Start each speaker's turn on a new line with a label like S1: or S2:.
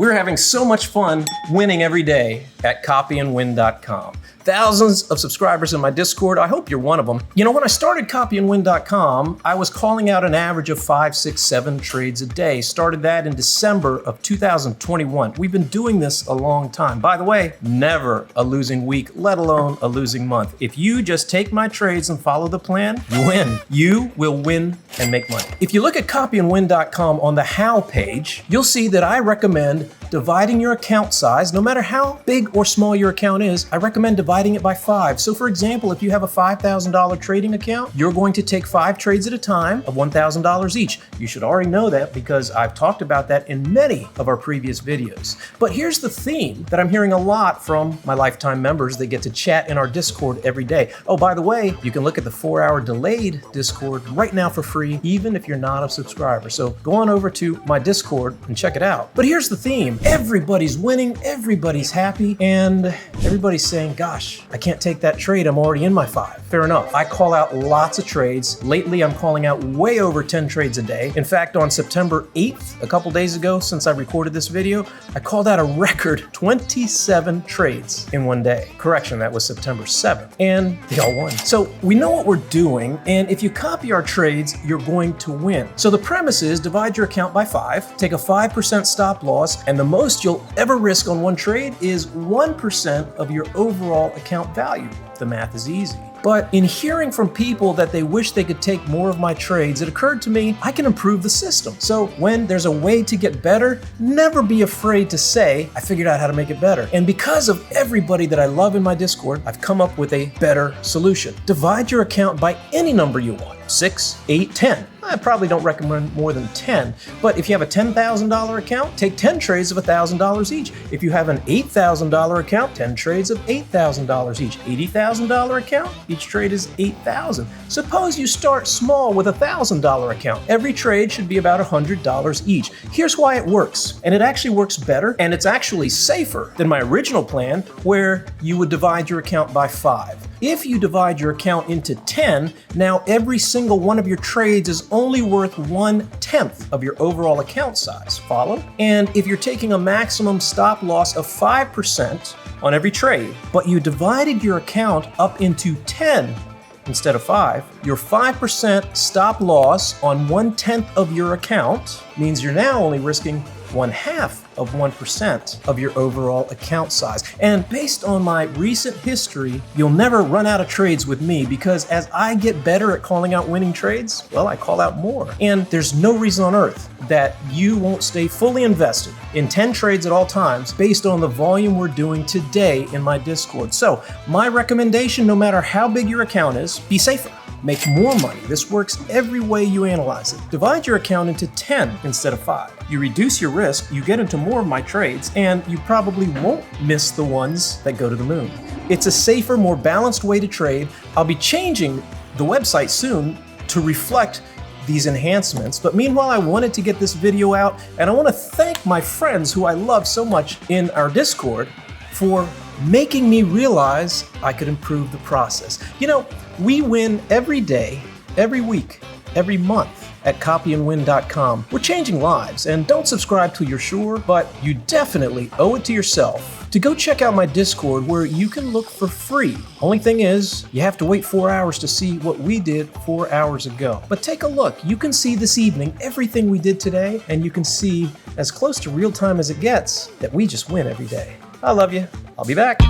S1: We're having so much fun winning every day at copyandwin.com. Thousands of subscribers in my Discord. I hope you're one of them. You know, when I started copyandwin.com, I was calling out an average of 5, 6, 7 trades a day. Started that in December of 2021. We've been doing this a long time. By the way, never a losing week, let alone a losing month. If you just take my trades and follow the plan, you win. You will win and make money. If you look at copyandwin.com on the How page, you'll see that I recommend dividing your account size. No matter how big or small your account is, I recommend dividing it by 5. So for example, if you have a $5,000 trading account, you're going to take 5 trades at a time of $1,000 each. You should already know that because I've talked about that in many of our previous videos. But here's the theme that I'm hearing a lot from my lifetime members that get to chat in our Discord every day. Oh, by the way, you can look at the 4-hour delayed Discord right now for free, even if you're not a subscriber. So go on over to my Discord and check it out. But here's the theme. Everybody's winning, everybody's happy, and everybody's saying, gosh, I can't take that trade, I'm already in my 5. Fair enough. I call out lots of trades. Lately, I'm calling out way over 10 trades a day. In fact, on September 8th, a couple days ago since I recorded this video, I called out a record 27 trades in one day. Correction, that was September 7th, and they all won. So we know what we're doing, and if you copy our trades, you're going to win. So the premise is divide your account by 5, take a 5% stop loss, and the most you'll ever risk on one trade is 1% of your overall account value. The math is easy. But in hearing from people that they wish they could take more of my trades, it occurred to me I can improve the system. So when there's a way to get better, never be afraid to say, I figured out how to make it better. And because of everybody that I love in my Discord, I've come up with a better solution. Divide your account by any number you want. 6, 8, 10. I probably don't recommend more than 10, but if you have a $10,000 account, take 10 trades of $1,000 each. If you have an $8,000 account, 10 trades of $8,000 each. $80,000 account, each trade is $8,000. Suppose you start small with a $1,000 account. Every trade should be about $100 each. Here's why it works, and it actually works better, and it's actually safer than my original plan where you would divide your account by 5. If you divide your account into 10, now every single one of your trades is only worth 1/10 of your overall account size. Follow? And if you're taking a maximum stop loss of 5% on every trade, but you divided your account up into 10 instead of 5, your 5% stop loss on 1/10 of your account means you're now only risking 1/2 of 1% of your overall account size. And based on my recent history, you'll never run out of trades with me because as I get better at calling out winning trades, well, I call out more. And there's no reason on earth that you won't stay fully invested in 10 trades at all times based on the volume we're doing today in my Discord. So my recommendation, no matter how big your account is, be safer. Make more money. This works every way you analyze it. Divide your account into 10 instead of 5. You reduce your risk, you get into more of my trades, and you probably won't miss the ones that go to the moon. It's a safer, more balanced way to trade. I'll be changing the website soon to reflect these enhancements. But meanwhile, I wanted to get this video out, and I want to thank my friends who I love so much in our Discord for making me realize I could improve the process. You know, we win every day, every week, every month at copyandwin.com. We're changing lives, and don't subscribe till you're sure, but you definitely owe it to yourself to go check out my Discord where you can look for free. Only thing is, you have to wait 4 hours to see what we did 4 hours ago. But take a look. You can see this evening everything we did today, and you can see as close to real time as it gets that we just win every day. I love you. I'll be back.